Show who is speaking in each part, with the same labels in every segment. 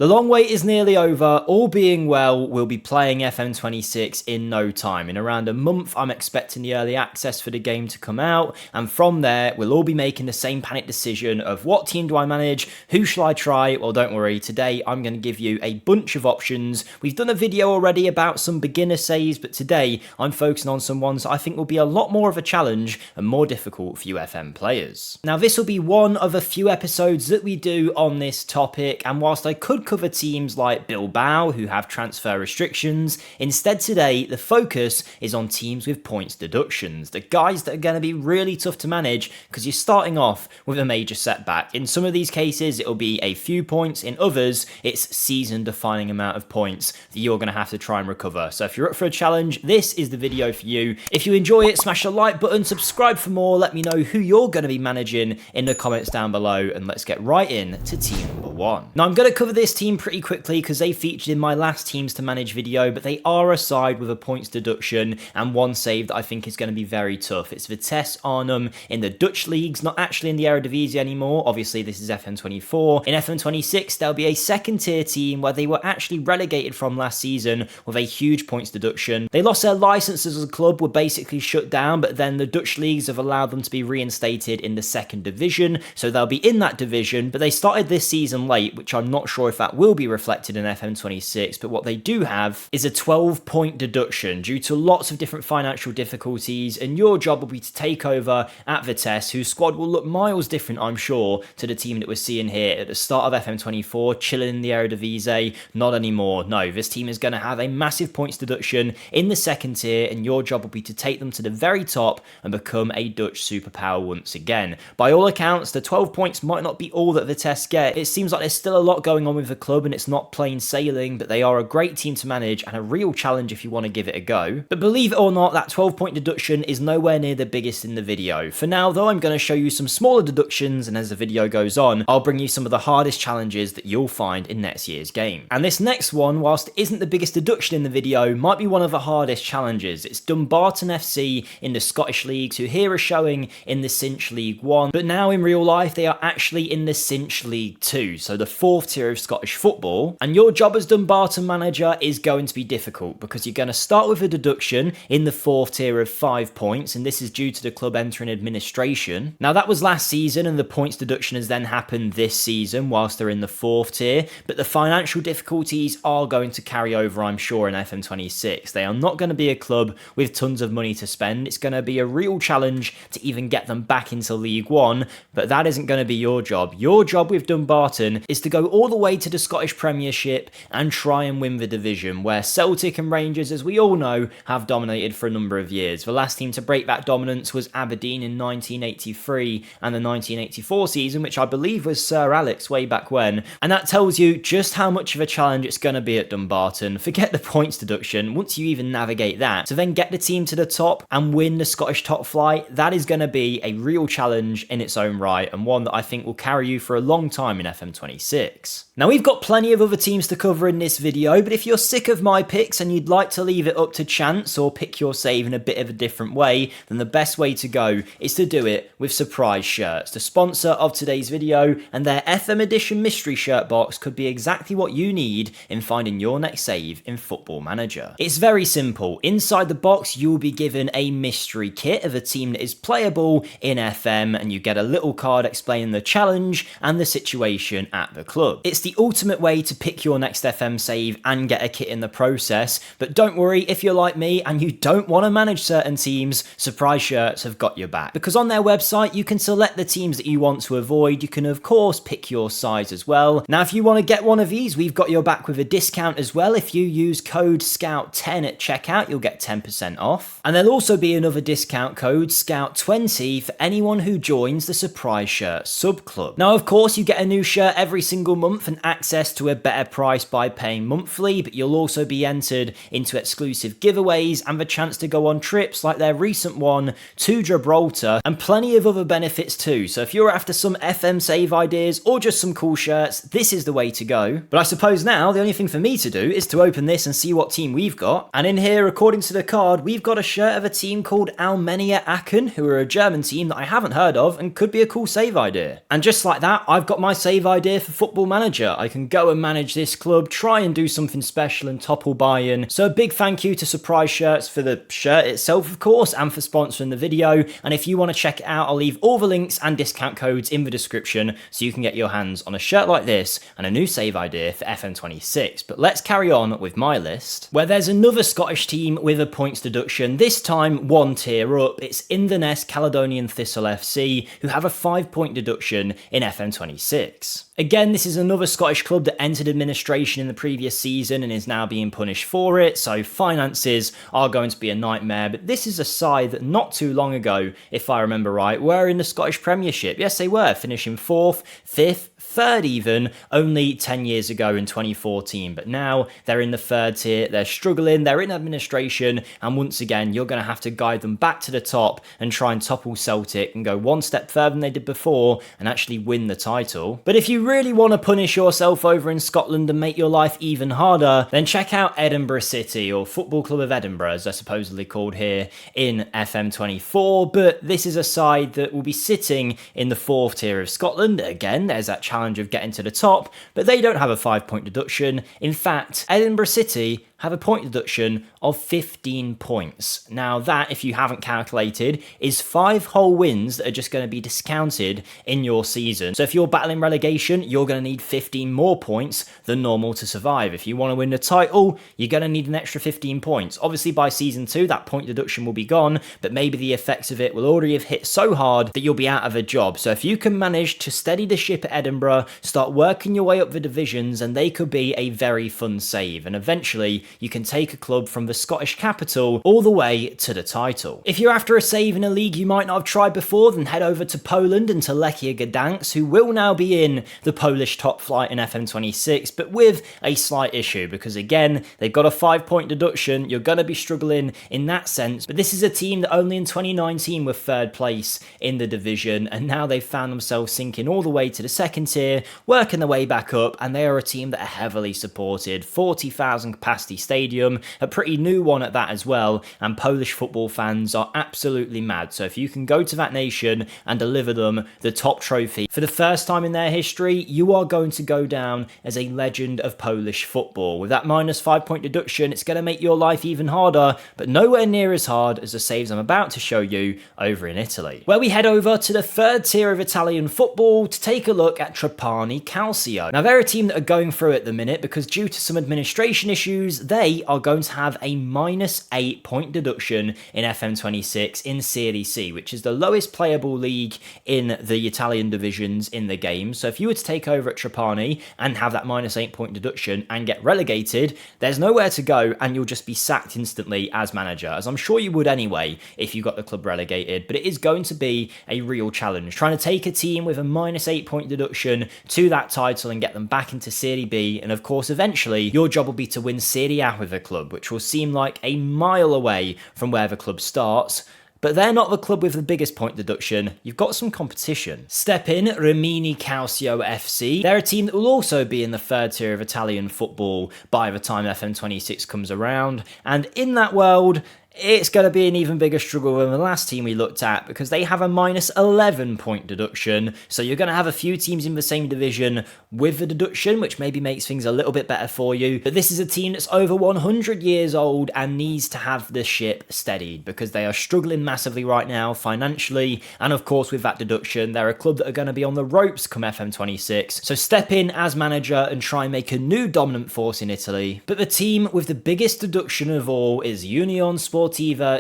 Speaker 1: The long wait is nearly over. All being well, we'll be playing FM26 in no time. In around a month, I'm expecting the early access for the game to come out, and from there, we'll all be making the same panic decision of what team do I manage, who shall I try? Well, don't worry, today I'm going to give you a bunch of options. We've done a video already about some beginner saves, but today I'm focusing on some ones I think will be a lot more of a challenge and more difficult for you FM players. Now, this will be one of a few episodes that we do on this topic, and whilst I could cover teams like Bilbao who have transfer restrictions, instead today the focus is on teams with points deductions, the guys that are going to be really tough to manage because you're starting off with a major setback. In some of these cases it'll be a few points, in others it's season defining amount of points that you're going to have to try and recover. So if you're up for a challenge, this is the video for you. If you enjoy it, smash the like button, subscribe for more, let me know who you're going to be managing in the comments down below, and let's get right in to team number one. Now I'm going to cover this team pretty quickly because they featured in my last teams to manage video, but they are a side with a points deduction and one save that I think is going to be very tough. It's Vitesse Arnhem in the Dutch leagues, not actually in the Eredivisie anymore. Obviously this is FM24. In FM26 there'll be a second tier team where they were actually relegated from last season with a huge points deduction. They lost their licenses as a club, were basically shut down, but then the Dutch leagues have allowed them to be reinstated in the second division, so they'll be in that division, but they started this season late, which I'm not sure if that will be reflected in FM26, but what they do have is a 12-point deduction due to lots of different financial difficulties, and your job will be to take over at Vitesse, whose squad will look miles different, I'm sure, to the team that we're seeing here at the start of FM24, chilling in the Eredivisie. Not anymore. No, this team is going to have a massive points deduction in the second tier, and your job will be to take them to the very top and become a Dutch superpower once again. By all accounts, the 12 points might not be all that Vitesse get. It seems like there's still a lot going on with the club and it's not plain sailing, but they are a great team to manage and a real challenge if you want to give it a go. But believe it or not, that 12-point deduction is nowhere near the biggest in the video. For now though, I'm going to show you some smaller deductions, and as the video goes on, I'll bring you some of the hardest challenges that you'll find in next year's game. And this next one, whilst it isn't the biggest deduction in the video, might be one of the hardest challenges. It's Dumbarton FC in the Scottish leagues, who here are showing in the Cinch League 1, but now in real life they are actually in the Cinch League 2, so the fourth tier of Scottish football. And your job as Dumbarton manager is going to be difficult because you're going to start with a deduction in the fourth tier of 5 points, and this is due to the club entering administration. Now that was last season, and the points deduction has then happened this season whilst they're in the fourth tier, but the financial difficulties are going to carry over, I'm sure, in FM26. They are not going to be a club with tons of money to spend. It's going to be a real challenge to even get them back into League 1, but that isn't going to be your job. Your job with Dumbarton is to go all the way to the Scottish Premiership and try and win the division, where Celtic and Rangers, as we all know, have dominated for a number of years. The last team to break that dominance was Aberdeen in 1983 and the 1984 season, which I believe was Sir Alex way back when, and that tells you just how much of a challenge it's going to be at Dumbarton. Forget the points deduction, once you even navigate that, to then get the team to the top and win the Scottish top flight, that is going to be a real challenge in its own right, and one that I think will carry you for a long time in FM26. Now we've got plenty of other teams to cover in this video, but if you're sick of my picks and you'd like to leave it up to chance or pick your save in a bit of a different way, then the best way to go is to do it with Surprise Shirts, the sponsor of today's video, and their FM edition mystery shirt box could be exactly what you need in finding your next save in Football Manager. It's very simple. Inside the box you will be given a mystery kit of a team that is playable in FM, and you get a little card explaining the challenge and the situation at the club. It's the ultimate way to pick your next FM save and get a kit in the process, but don't worry if you're like me and you don't want to manage certain teams, Surprise Shirts have got your back, because on their website you can select the teams that you want to avoid. You can of course pick your size as well. Now if you want to get one of these, we've got your back with a discount as well. If you use code SCOUT10 at checkout, you'll get 10% off, and there'll also be another discount code, SCOUT20, for anyone who joins the Surprise Shirt sub club. Now of course you get a new shirt every single month and access to a better price by paying monthly, but you'll also be entered into exclusive giveaways and the chance to go on trips like their recent one to Gibraltar, and plenty of other benefits too. So if you're after some FM save ideas or just some cool shirts, this is the way to go. But I suppose now the only thing for me to do is to open this and see what team we've got. And in here, according to the card, we've got a shirt of a team called Alemannia Aachen, who are a German team that I haven't heard of and could be a cool save idea. And just like that, I've got my save idea for Football Manager. I can go and manage this club, try and do something special and topple Bayern. So a big thank you to Surprise Shirts for the shirt itself, of course, and for sponsoring the video. And if you want to check it out, I'll leave all the links and discount codes in the description so you can get your hands on a shirt like this and a new save idea for FM26. But let's carry on with my list, where there's another Scottish team with a points deduction, this time one tier up. It's Inverness Caledonian Thistle FC, who have a 5-point deduction in FM26. Again, this is another Scottish club that entered administration in the previous season and is now being punished for it, so finances are going to be a nightmare. But this is a side that not too long ago, if I remember right, were in the Scottish Premiership. Yes, they were, finishing 4th, 5th, 3rd even, only 10 years ago in 2014. But now they're in the 3rd tier, they're struggling, they're in administration, and once again, you're going to have to guide them back to the top and try and topple Celtic and go one step further than they did before and actually win the title. But if you really want to punish yourself over in Scotland and make your life even harder, then check out Edinburgh City, or Football Club of Edinburgh as they're supposedly called here in FM24. But this is a side that will be sitting in the 4th tier of Scotland. Again, there's that challenge of getting to the top, but they don't have a 5-point deduction. In fact, Edinburgh City have a point deduction of 15 points. Now that, if you haven't calculated, is 5 whole wins that are just going to be discounted in your season. So if you're battling relegation, you're going to need 15 more points than normal to survive. If you want to win the title, you're going to need an extra 15 points. Obviously by season 2, that point deduction will be gone, but maybe the effects of it will already have hit so hard that you'll be out of a job. So if you can manage to steady the ship at Edinburgh, start working your way up the divisions, and they could be a very fun save. And eventually, you can take a club from the Scottish capital all the way to the title. If you're after a save in a league you might not have tried before, then head over to Poland and to Lechia Gdansk, who will now be in the Polish top flight in FM26, but with a slight issue, because again, they've got a 5-point deduction. You're going to be struggling in that sense, but this is a team that only in 2019 were 3rd place in the division, and now they've found themselves sinking all the way to the 2nd tier, working their way back up, and they are a team that are heavily supported. 40,000 capacity stadium, a pretty new one at that as well, and Polish football fans are absolutely mad. So if you can go to that nation and deliver them the top trophy for the first time in their history, you are going to go down as a legend of Polish football. With that minus 5-point deduction, it's going to make your life even harder, but nowhere near as hard as the saves I'm about to show you over in Italy, where we head over to the 3rd tier of Italian football to take a look at Rimini Calcio. Now they're a team that are going through at the minute because due to some administration issues, they are going to have a minus 8-point deduction in FM26 in Serie C, which is the lowest playable league in the Italian divisions in the game. So if you were to take over at Trapani and have that minus 8-point deduction and get relegated, there's nowhere to go and you'll just be sacked instantly as manager, as I'm sure you would anyway if you got the club relegated. But it is going to be a real challenge trying to take a team with a minus 8-point deduction to that title and get them back into Serie B. And of course, eventually your job will be to win Serie A with a club, which will seem like a mile away from where the club starts. But they're not the club with the biggest point deduction. You've got some competition. Step in Rimini Calcio FC. They're a team that will also be in the 3rd tier of Italian football by the time FM26 comes around. And in that world, it's going to be an even bigger struggle than the last team we looked at, because they have a minus 11-point deduction. So you're going to have a few teams in the same division with the deduction, which maybe makes things a little bit better for you. But this is a team that's over 100 years old and needs to have the ship steadied, because they are struggling massively right now financially. And of course, with that deduction, they're a club that are going to be on the ropes come FM26. So step in as manager and try and make a new dominant force in Italy. But the team with the biggest deduction of all is Union Sportiva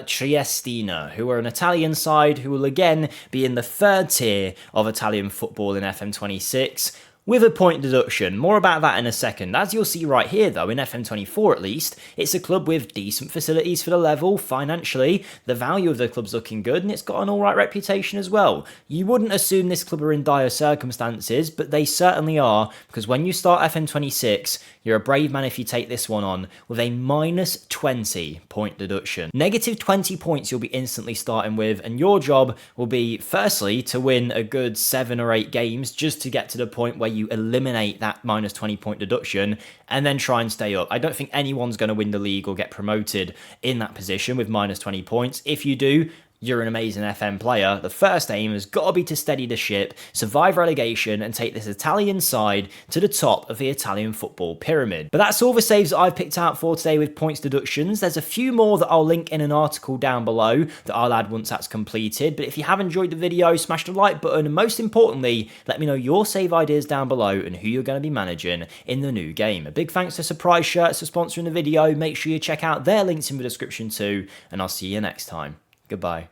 Speaker 1: Triestina, who are an Italian side who will again be in the 3rd tier of Italian football in FM26. with a point deduction. More about that in a second. As you'll see right here though, in FM24 at least, it's a club with decent facilities for the level. Financially, the value of the club's looking good, and it's got an alright reputation as well. You wouldn't assume this club are in dire circumstances, but they certainly are, because when you start FM26, you're a brave man if you take this one on with a minus 20 point deduction. Negative 20 points you'll be instantly starting with, and your job will be, firstly, to win a good 7 or 8 games just to get to the point where you eliminate that minus 20 point deduction, and then try and stay up. I don't think anyone's going to win the league or get promoted in that position with minus 20 points. If you do, you're an amazing FM player, the first aim has got to be to steady the ship, survive relegation, and take this Italian side to the top of the Italian football pyramid. But that's all the saves that I've picked out for today with points deductions. There's a few more that I'll link in an article down below that I'll add once that's completed. But if you have enjoyed the video, smash the like button, and most importantly, let me know your save ideas down below and who you're going to be managing in the new game. A big thanks to Surprise Shirts for sponsoring the video. Make sure you check out their links in the description too, and I'll see you next time. Goodbye.